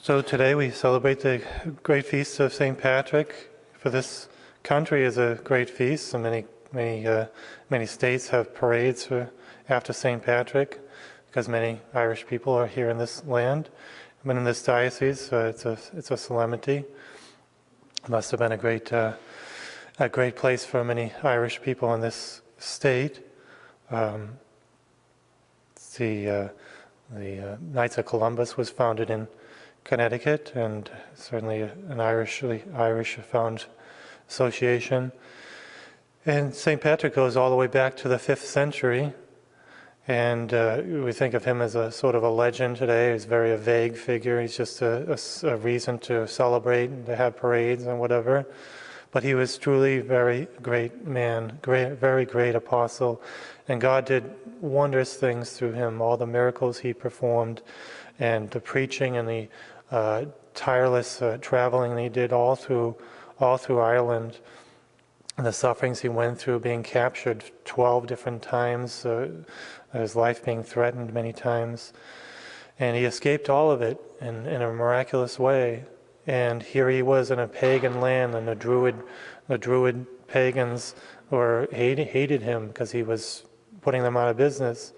So today we celebrate the great feast of St. Patrick. For this country is a great feast, so many states have parades after St. Patrick, because many Irish people are here in this land. But in this diocese, it's a solemnity. It must have been a great place for many Irish people in this state. The Knights of Columbus was founded in Connecticut, and certainly an Irish found association. And St. Patrick goes all the way back to the 5th century, and we think of him as a sort of a legend today. He's a vague figure. He's just a reason to celebrate and to have parades and whatever. But he was truly a very great man, very great apostle, and God did wondrous things through him. All the miracles he performed, and the preaching and the tireless traveling he did all through Ireland, and the sufferings he went through, being captured 12 different times, his life being threatened many times, and he escaped all of it in a miraculous way. And here he was in a pagan land, and the Druid pagans hated him because he was putting them out of business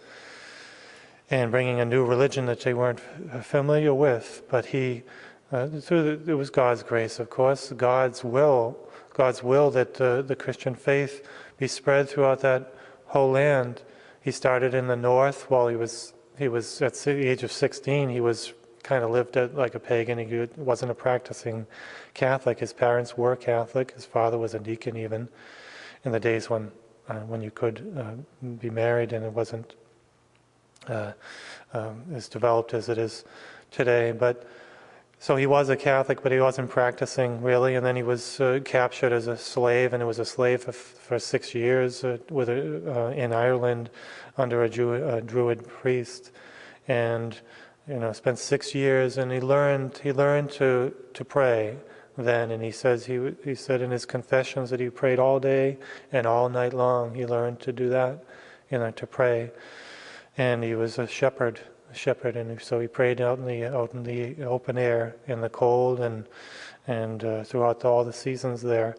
and bringing a new religion that they weren't familiar with. But it was God's grace, of course, God's will that the Christian faith be spread throughout that whole land. He started in the north. While he was at the age of 16, he was kind of lived like a pagan. He wasn't a practicing Catholic. His parents were Catholic. His father was a deacon, even in the days when you could be married, and it wasn't as developed as it is today. But so he was a Catholic, but he wasn't practicing really. And then he was captured as a slave, and he was a slave for 6 years in Ireland under a Druid priest, and spent 6 years, and he learned to pray then. And he said in his confessions that he prayed all day and all night long. He learned to do that, to pray. And he was a shepherd, and so he prayed out in the open air, in the cold, and throughout all the seasons there.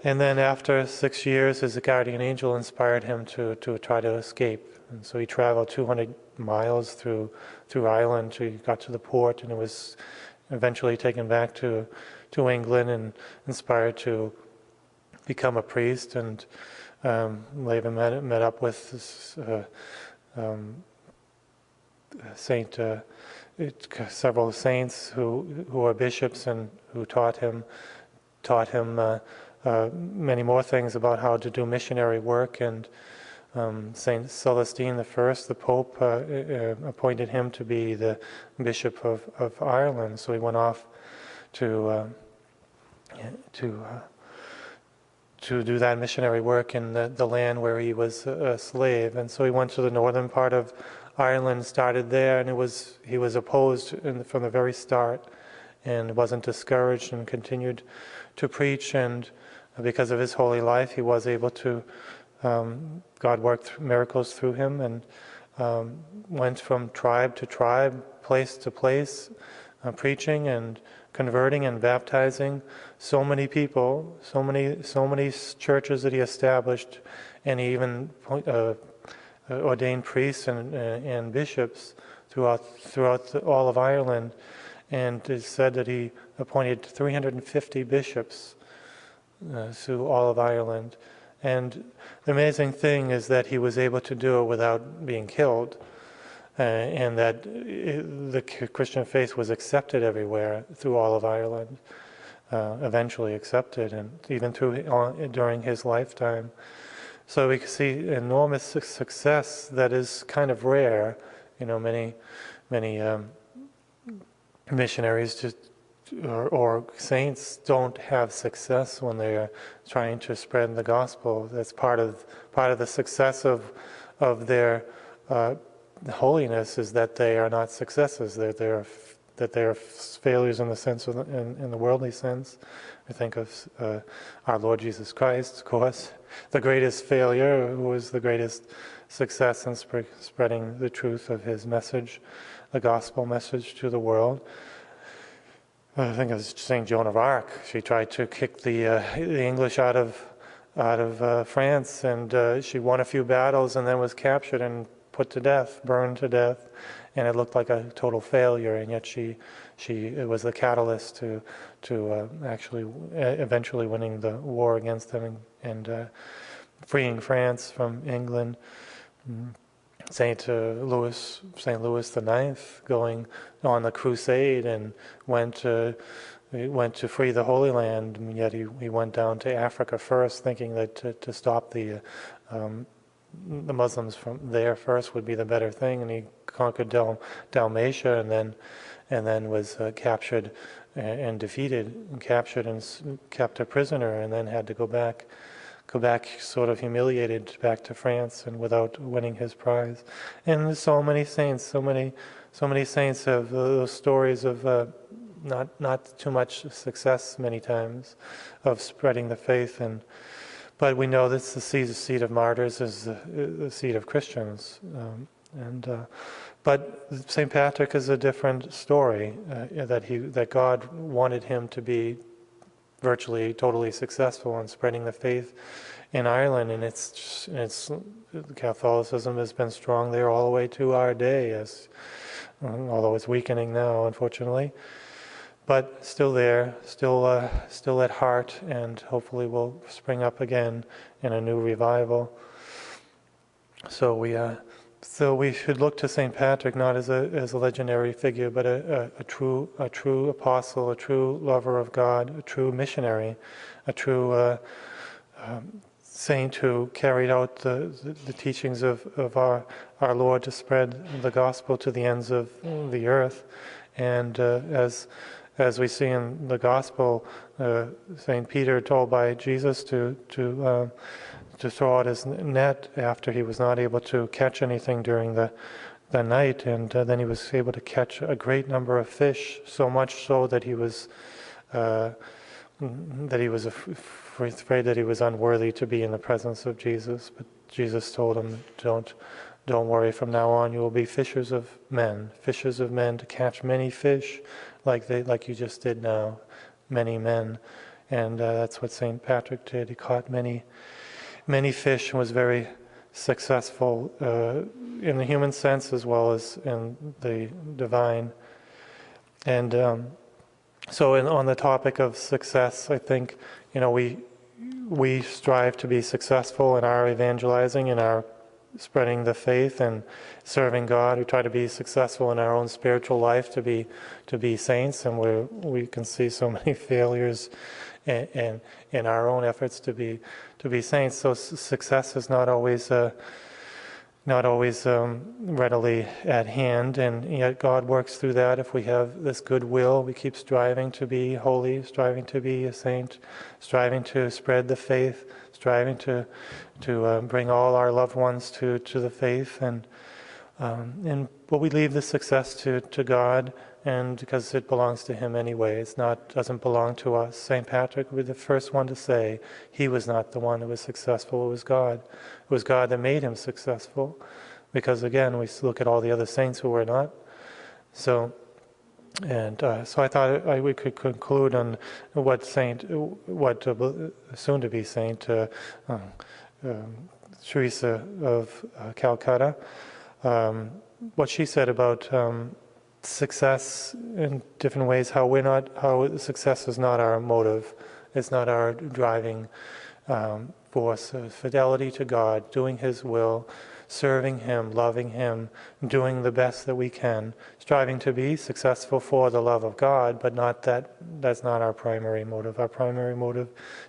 And then after 6 years, his guardian angel inspired him to try to escape. And so he traveled 200 miles through Ireland. He got to the port, and it was eventually taken back to England and inspired to become a priest. And later met up with this, several saints who are bishops, and who taught him many more things about how to do missionary work. And Saint Celestine I, the Pope, appointed him to be the Bishop of Ireland. So he went off to do that missionary work in the land where he was a slave. And so he went to the northern part of Ireland, started there, and he was opposed from the very start, and wasn't discouraged, and continued to preach. And because of his holy life, he was able to. God worked miracles through him, and went from tribe to tribe, place to place, preaching and converting and baptizing so many people, so many churches that he established, and he even ordained priests and bishops throughout all of Ireland. And it's said that he appointed 350 bishops through all of Ireland. And the amazing thing is that he was able to do it without being killed, and that the Christian faith was accepted everywhere through all of Ireland, eventually accepted, and even during his lifetime. So we can see enormous success that is kind of rare. Many missionaries just or saints don't have success when they are trying to spread the gospel. That's part of the success of their holiness, is that they are not successes. That they are failures in the sense in the worldly sense. I think of our Lord Jesus Christ, of course, the greatest failure, who was the greatest success in spreading the truth of his message, the gospel message to the world. I think it was St. Joan of Arc. She tried to kick the English out of France, and she won a few battles and then was captured and put to death, burned to death, and it looked like a total failure. And yet it was the catalyst to actually eventually winning the war against them and freeing France from England. Saint Louis IX going on the crusade and went to free the Holy Land, and yet he went down to Africa first, thinking that to stop the Muslims from there first would be the better thing, and he conquered Dalmatia, and then was captured and defeated, and captured and kept a prisoner, and then had to go back sort of humiliated back to France and without winning his prize. And there's so many saints have those stories of not too much success many times of spreading the faith, but we know that the seat of martyrs is the seat of Christians, but St. Patrick is a different story, that God wanted him to be virtually totally successful in spreading the faith in Ireland, and it's Catholicism has been strong there all the way to our day, although it's weakening now, unfortunately, but still there, still at heart, and hopefully will spring up again in a new revival. So we should look to St. Patrick not as a legendary figure, but a true apostle, a true lover of God, a true missionary, a true saint who carried out the teachings of our Lord to spread the gospel to the ends of the earth. And as we see in the gospel, St. Peter told by Jesus to throw out his net after he was not able to catch anything during the night, and then he was able to catch a great number of fish, so much so that he was afraid that he was unworthy to be in the presence of Jesus. But Jesus told him, don't worry, from now on you will be fishers of men to catch many fish like you just did now, many men. And that's what St. Patrick did. He caught many fish and was very successful in the human sense as well as in the divine. And on the topic of success, I think we strive to be successful in our evangelizing, in our spreading the faith and serving God. We try to be successful in our own spiritual life to be saints, and we can see so many failures in our own efforts to be saints. So success is not always readily at hand, and yet God works through that. If we have this goodwill, we keep striving to be holy, striving to be a saint, striving to spread the faith, striving to bring all our loved ones to the faith, but we leave the success to God, and because it belongs to Him anyway. Doesn't belong to us. St. Patrick would be the first one to say he was not the one who was successful. It was God. It was God that made him successful. Because again, we look at all the other saints who were not. So I thought we could conclude on what soon-to-be Saint Teresa of Calcutta, what she said about success in different ways, how success is not our motive, it's not our driving force. Fidelity to God, doing His will, serving Him, loving Him, doing the best that we can, striving to be successful for the love of God, but that's not our primary motive. Our primary motive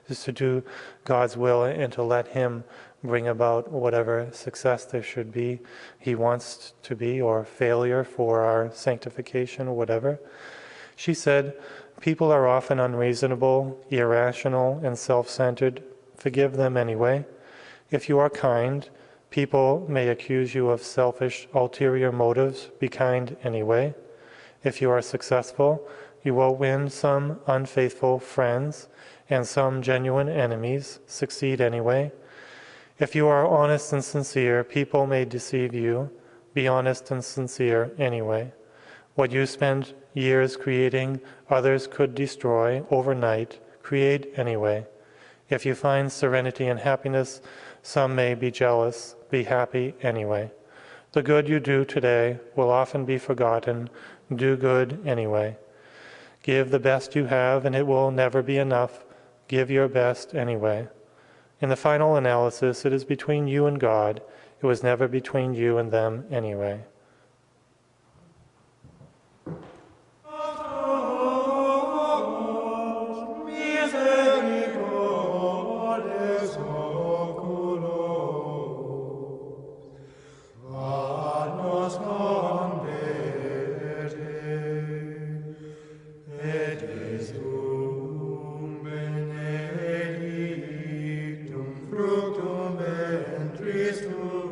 is to do God's will and to let Him bring about whatever success there should be, He wants to be, or failure for our sanctification or whatever. She said, people are often unreasonable, irrational, and self-centered. Forgive them anyway. If you are kind, people may accuse you of selfish, ulterior motives. Be kind anyway. If you are successful, you will win some unfaithful friends and some genuine enemies. Succeed anyway. If you are honest and sincere, people may deceive you. Be honest and sincere anyway. What you spend years creating, others could destroy overnight. Create anyway. If you find serenity and happiness, some may be jealous. Be happy anyway. The good you do today will often be forgotten. Do good anyway. Give the best you have, and it will never be enough. Give your best anyway. In the final analysis, it is between you and God. It was never between you and them anyway. Fructum ventris tuum.